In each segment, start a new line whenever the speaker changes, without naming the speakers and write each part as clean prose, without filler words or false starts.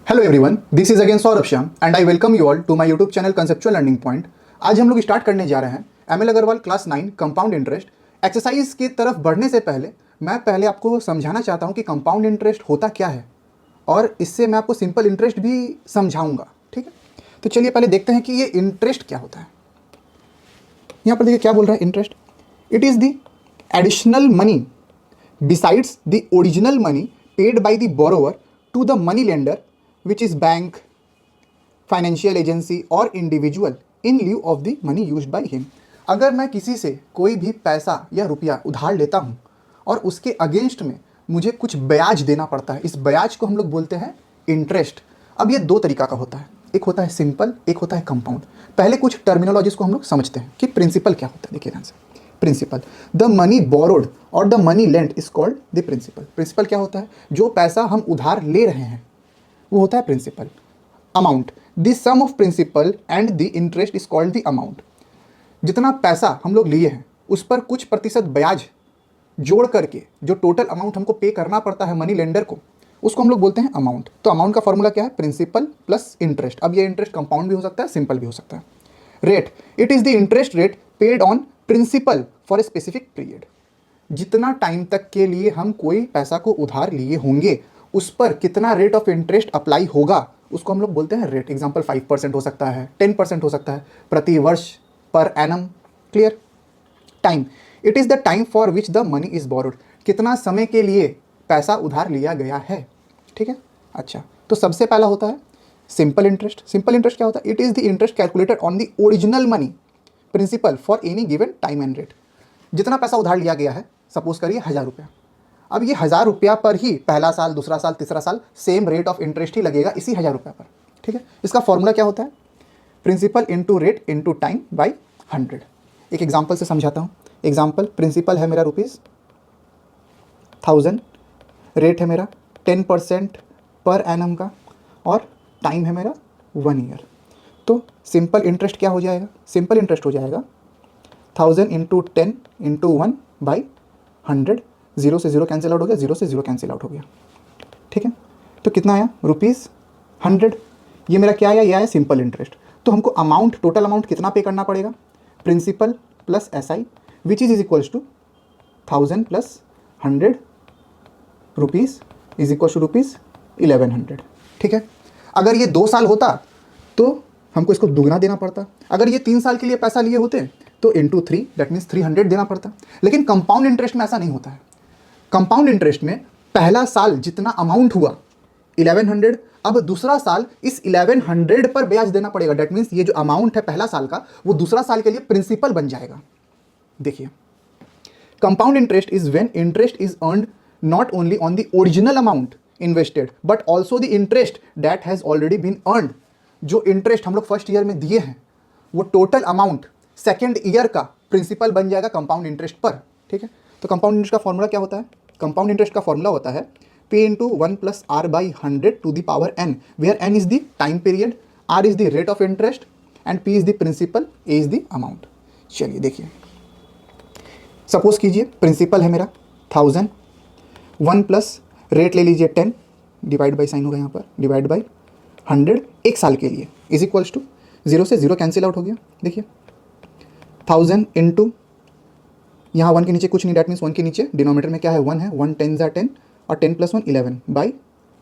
Hello everyone, this is again Saurabh Shyam and I welcome you all to my YouTube channel conceptual learning point. आज हम लोग start करने जा रहे हैं ML Agarwal class 9 compound interest exercise की तरफ बढ़ने से पहले मैं आपको समझाना चाहता हूं कि कंपाउंड इंटरेस्ट होता क्या है और इससे मैं आपको सिंपल इंटरेस्ट भी समझाऊंगा। ठीक है, तो चलिए पहले देखते हैं कि ये इंटरेस्ट क्या होता है। यहाँ पर देखिए क्या बोल रहा है interest. It is the additional money besides the original money paid by the borrower to the money lender which is bank, financial agency or individual in lieu of the money used by him। अगर मैं किसी से कोई भी पैसा या रुपया उधार लेता हूँ और उसके अगेंस्ट में मुझे कुछ ब्याज देना पड़ता है, इस ब्याज को हम लोग बोलते हैं इंटरेस्ट। अब ये दो तरीका का होता है, एक होता है सिंपल, एक होता है कंपाउंड। पहले कुछ टर्मिनोलॉजीज को हम लोग समझते हैं कि प्रिंसिपल क्या होता है। देखिए ध्यान से, प्रिंसिपल, द मनी बोरोड और the money lent is called the principal. Principal क्या होता है? जो पैसा हम उधार ले रहे हैं वो होता है principal. Amount, the sum of principal and the interest is called the amount. जितना पैसा हम लोग लिए हैं उस पर कुछ प्रतिशत ब्याज जोड़ करके जो टोटल अमाउंट हमको पे करना पड़ता है मनी लेंडर को, उसको हम लोग बोलते हैं अमाउंट। तो अमाउंट का फॉर्मूला क्या है? Principal plus interest. अब ये इंटरेस्ट कंपाउंड भी हो सकता है, सिंपल भी हो सकता है। Rate, it is the interest rate paid on principal for a specific period. जितना टाइम तक के लिए हम कोई पैसा को उधार लिए होंगे उस पर कितना रेट ऑफ इंटरेस्ट अप्लाई होगा उसको हम लोग बोलते हैं रेट। एग्जांपल 5% हो सकता है, 10% हो सकता है प्रति वर्ष, per annum. Clear? Time, it is the time for which the money is borrowed. कितना समय के लिए पैसा उधार लिया गया है। ठीक है, अच्छा, तो सबसे पहला होता है सिंपल इंटरेस्ट। सिंपल इंटरेस्ट क्या होता है? It is the interest calculated on the original money principal for any given time and rate. जितना पैसा उधार लिया गया है, सपोज करिए 1000 रुपया। अब ये 1000 रुपया पर ही पहला साल, दूसरा साल, तीसरा साल सेम रेट ऑफ इंटरेस्ट ही लगेगा इसी 1000 रुपया पर। ठीक है, इसका फॉर्मूला क्या होता है? Principal into rate into time by 100। एक एग्जांपल से समझाता हूँ। एग्जांपल, प्रिंसिपल है मेरा ₹1000, रेट है मेरा 10% पर एनम का और टाइम है मेरा 1 ईयर। तो सिंपल इंटरेस्ट क्या हो जाएगा? सिंपल इंटरेस्ट हो जाएगा 1000 इंटू 10 इंटू 1 बाई 100। 0 से 0 कैंसिल आउट हो गया, 0 से 0 कैंसिल आउट हो गया। ठीक है, तो कितना आया? ₹100। ये मेरा क्या आया? ये आया सिंपल इंटरेस्ट। तो हमको अमाउंट, टोटल अमाउंट कितना पे करना पड़ेगा? Principal plus SI which is equals to 1000 plus 100 rupees is equals to ₹1100। ठीक है, अगर ये 2 साल होता तो हमको इसको दुगना देना पड़ता। अगर ये 3 साल के लिए पैसा लिए होते तो इंटू 3 दैट मीन्स 300 देना पड़ता। लेकिन कंपाउंड इंटरेस्ट में ऐसा नहीं होता है। कंपाउंड इंटरेस्ट में पहला साल जितना अमाउंट हुआ 1100, अब दूसरा साल इस 1100 पर ब्याज देना पड़ेगा। दैट मीन्स ये जो अमाउंट है पहला साल का वो दूसरा साल के लिए प्रिंसिपल बन जाएगा। देखिए, compound interest is when interest is earned not only on the original amount invested but also the interest that has already been earned. जो इंटरेस्ट हम लोग फर्स्ट ईयर में दिए हैं वो टोटल अमाउंट सेकेंड ईयर का प्रिंसिपल बन जाएगा कंपाउंड इंटरेस्ट पर। ठीक है, तो कंपाउंड इंटरेस्ट का फॉर्मूला क्या होता है? कंपाउंड इंटरेस्ट का फॉर्मूला होता है P into 1 plus R by 100 to the power N, where N is the time period, R is the rate of interest and P is the principal, A is the amount. चलिए देखिए, suppose कीजिए principal है मेरा 1000, 1 plus rate ले लीजिए 10, divide by sine होगा यहाँ पर, डिवाइड बाई 100 एक साल के लिए इज इक्वल्स टू 0 से 0 कैंसिल आउट हो गया। देखिए 1000 इंटू, यहाँ 1 के नीचे कुछ नहीं, डैट मीन्स 1 के नीचे डिनोमीटर में क्या है? 1 है। 1 10 ज़ा 10 और 10 प्लस 1 11 बाई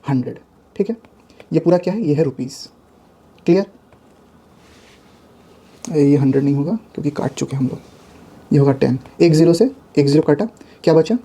100। ठीक है, ये पूरा क्या है? ये है रुपीज़। क्लियर? ये 100 नहीं होगा क्योंकि काट चुके हम लोग, ये होगा 10। एक 0 से एक 0 काटा, क्या बचा?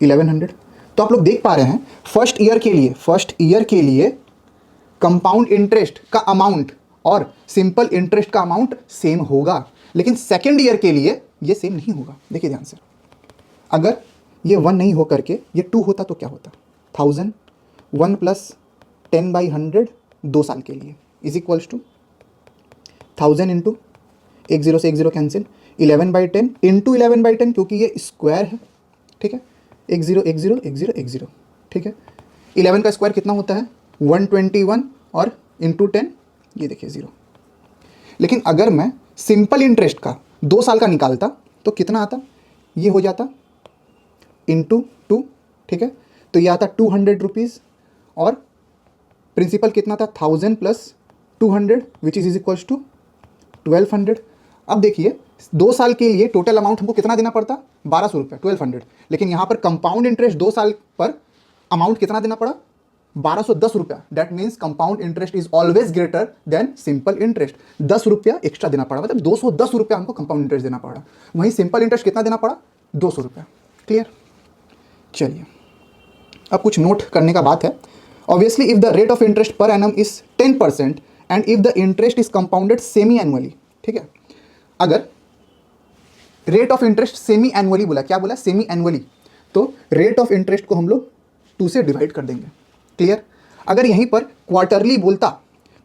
1100। तो आप लोग देख पा रहे हैं फर्स्ट ईयर के लिए कंपाउंड इंटरेस्ट का अमाउंट और सिंपल इंटरेस्ट का अमाउंट सेम होगा, लेकिन सेकेंड ईयर के लिए ये सेम नहीं होगा। देखिए ध्यान से, अगर ये 1 नहीं हो करके ये 2 होता तो क्या होता? 1000 1 प्लस 10 बाई 100 2 साल के लिए इज इक्वल्स टू 1000 इंटू एक 0 से एक 0 कैंसिल, 11 बाई 10 इंटू 11 बाई 10 क्योंकि ये स्क्वायर है। ठीक है, एक 0 एक 0 एक 0 एक 0। ठीक है, 11 का स्क्वायर कितना होता है? 121 और इंटू 10 ये देखिए 0। लेकिन अगर मैं सिंपल इंटरेस्ट का 2 साल का निकालता तो कितना आता? ये हो जाता इंटू 2। ठीक है, तो ये आता 200 रुपीज़ और प्रिंसिपल कितना था 1000 plus 200 which is equals to 1200। अब देखिए 2 साल के लिए टोटल अमाउंट हमको कितना देना पड़ता 1200 रुपये 1200, लेकिन यहाँ पर कंपाउंड इंटरेस्ट 2 साल पर अमाउंट कितना देना पड़ा 1210 रुपया। That means compound interest is always greater then simple interest. 10 रुपया एक्स्ट्रा देना पड़ा, मतलब 210 रुपया हमको कंपाउंड इंटरेस्ट देना पड़ा। वहीं सिंपल इंटरेस्ट कितना देना पड़ा 200 रुपया। क्लियर। चलिए अब कुछ नोट करने का बात है। Obviously if the rate of interest per annum is 10% and if the interest is compounded semi annually, ठीक है, अगर rate of interest semi annually बोला, क्या बोला सेमी एनुअली, तो रेट ऑफ इंटरेस्ट को हम लोग 2 से डिवाइड कर देंगे। क्लियर। अगर यहीं पर क्वार्टरली बोलता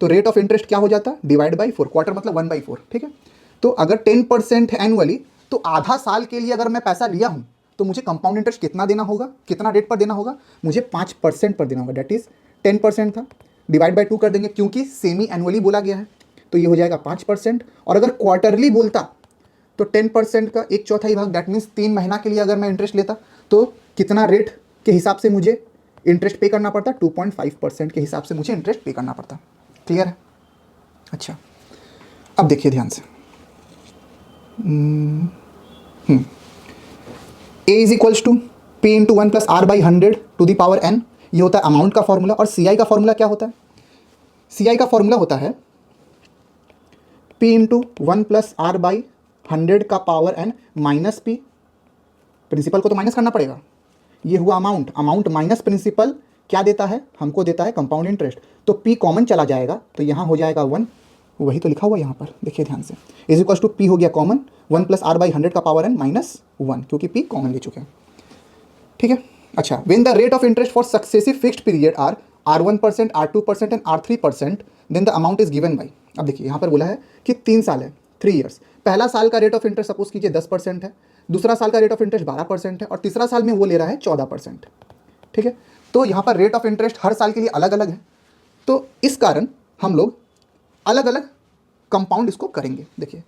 तो रेट ऑफ इंटरेस्ट क्या हो जाता डिवाइड बाई 4, क्वार्टर मतलब 1/4, ठीक है। तो अगर 10% एनुअली तो आधा साल के लिए अगर मैं पैसा लिया हूं तो मुझे कंपाउंड इंटरेस्ट कितना देना होगा, कितना रेट पर देना होगा, मुझे 5% पर देना होगा। दैट इज 10% था, डिवाइड बाई 2 कर देंगे क्योंकि सेमी एनुअली बोला गया है, तो ये हो जाएगा 5%। और अगर क्वार्टरली बोलता तो 10% का 1/4 भाग, दैट मीन्स 3 महीना के लिए अगर मैं इंटरेस्ट लेता तो कितना रेट के हिसाब से मुझे इंटरेस्ट पे करना पड़ता 2.5% के हिसाब से मुझे इंटरेस्ट पे करना पड़ता। क्लियर है। अच्छा अब देखिए ध्यान से, A is equals to P into 1 plus R by 100 to the power N, ये होता है अमाउंट का फॉर्मूला। और सी आई का फॉर्मूला क्या होता है, सी आई का फॉर्मूला होता है P into 1 plus R by 100 का power N minus P, principal को तो माइनस करना पड़ेगा, ये हुआ अमाउंट, अमाउंट माइनस प्रिंसिपल क्या देता है हमको, देता है कंपाउंड इंटरेस्ट। तो पी कॉमन चला जाएगा तो यहाँ हो जाएगा 1, वही तो लिखा हुआ यहाँ पर देखिए ध्यान से, इज इक्वल टू पी हो गया कॉमन 1 प्लस आर बाई 100 का पावर एन माइनस 1, क्योंकि पी कॉमन ले चुके हैं। ठीक है। अच्छा, when the rate of interest for successive fixed period are R1%, R2% and R3%, then the amount is given by. अब देखिए यहाँ पर बोला है कि 3 साल है, 3 ईयर्स। पहला साल का रेट ऑफ इंटरेस्ट सपोज कीजिए 10% है, दूसरा साल का रेट ऑफ इंटरेस्ट 12% है, और तीसरा साल में वो ले रहा है 14%। ठीक है। तो यहाँ पर रेट ऑफ इंटरेस्ट हर साल के लिए अलग अलग है, तो इस कारण हम लोग अलग अलग कंपाउंड इसको करेंगे। देखिए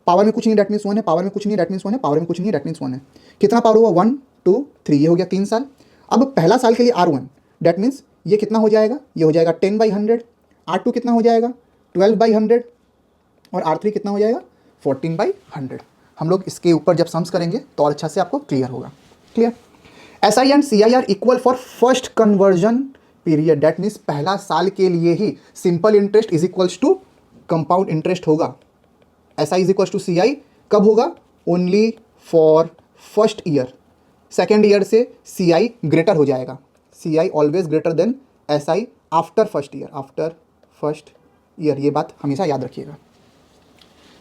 पावर में कुछ नहीं, डेट मीन्स 1 है, पावर में कुछ नहीं, डेट मीन्स 1 है, पावर में कुछ नहीं, डेट मीन्स 1 है। कितना पावर हुआ 1 2 3, ये हो गया 3 साल। अब पहला साल के लिए R1, डेट मीन्स ये कितना हो जाएगा, ये हो जाएगा 10/100। R2 कितना हो जाएगा 12/100, और R3 कितना हो जाएगा 14/100। हम लोग इसके ऊपर जब सम्स करेंगे तो और अच्छा से आपको क्लियर होगा। Clear. SI and CI are equal for first conversion period, that means पहला साल के लिए ही simple interest is equals to compound interest होगा। SI is equals to CI कब होगा, only for first year. Second year से CI ग्रेटर हो जाएगा, CI always greater than SI after first year, after first year, ये बात हमेशा याद रखिएगा।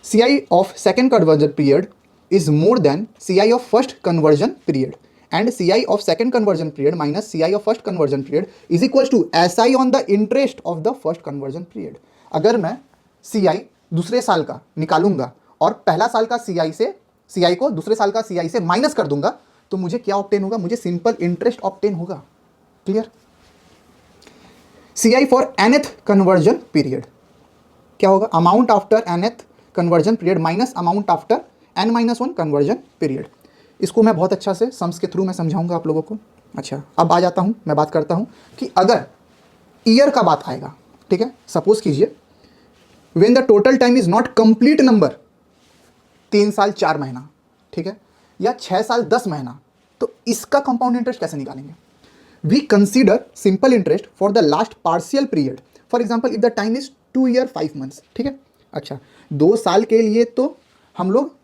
CI of second conversion period is more than CI of first conversion period, and CI of second conversion period minus CI of first conversion period is equal to SI on the interest of the first conversion period. अगर मैं CI दूसरे साल का निकालूंगा और पहला साल का CI को दूसरे साल का CI से माइनस कर दूंगा तो मुझे क्या ऑब्टेन होगा, मुझे सिंपल इंटरेस्ट ऑब्टेन होगा। Clear. CI for nth conversion period क्या होगा, amount after nth conversion period minus amount after n-1 conversion period. इसको मैं बहुत अच्छा से सम्स के थ्रू मैं समझाऊंगा आप लोगों को। अच्छा अब आ जाता हूं, मैं बात करता हूं कि अगर ईयर का बात आएगा, ठीक है, सपोज कीजिए when the total time is not complete number, 3 साल 4 महीना, ठीक है, या 6 साल 10 महीना, तो इसका कंपाउंड इंटरेस्ट कैसे निकालेंगे। We consider simple interest for the last partial period, for example if the time is 2 year 5 months, ठीक है। अच्छा 2 साल के लिए तो हम लोग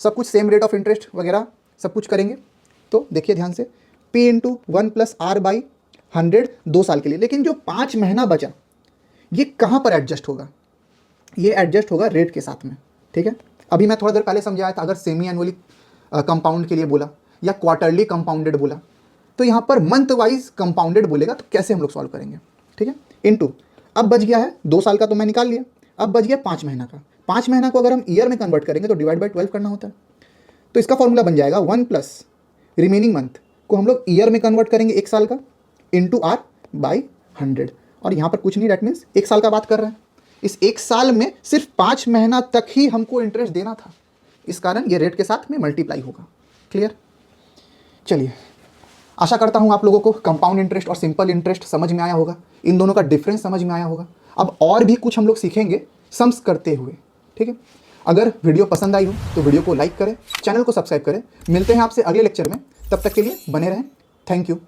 सब कुछ सेम रेट ऑफ इंटरेस्ट वगैरह सब कुछ करेंगे। तो देखिए ध्यान से, P into 1 plus R by 100 2 साल के लिए, लेकिन जो 5 महीना बचा ये कहाँ पर एडजस्ट होगा, ये एडजस्ट होगा रेट के साथ में। ठीक है। अभी मैं थोड़ा देर पहले समझाया था, अगर सेमी एनुअली कंपाउंड के लिए बोला या क्वार्टरली कंपाउंडेड बोला, तो यहाँ पर मंथ वाइज कंपाउंडेड बोलेगा तो कैसे हम लोग सॉल्व करेंगे। ठीक है। इनटू अब बच गया है 2 साल का तो मैं निकाल लिया, अब बच गया 5 महीना का। 5 महीना को अगर हम ईयर में कन्वर्ट करेंगे तो डिवाइड बाई 12 करना होता है, तो इसका फॉर्मूला बन जाएगा 1 प्लस रिमेनिंग मंथ को हम लोग ईयर में कन्वर्ट करेंगे 1 साल का, इंटू आर बाई 100। और यहाँ पर कुछ नहीं, डेट मीन्स 1 साल का बात कर रहे हैं। इस 1 साल में सिर्फ 5 महीना तक ही हमको इंटरेस्ट देना था, इस कारण ये रेट के साथ में मल्टीप्लाई होगा। क्लियर। चलिए आशा करता हूँ आप लोगों को कंपाउंड इंटरेस्ट और सिंपल इंटरेस्ट समझ में आया होगा, इन दोनों का डिफरेंस समझ में आया होगा। अब और भी कुछ हम लोग सीखेंगे सम्स करते हुए, ठीक है। अगर वीडियो पसंद आई हो तो वीडियो को लाइक करें, चैनल को सब्सक्राइब करें। मिलते हैं आपसे अगले लेक्चर में, तब तक के लिए बने रहें। Thank you.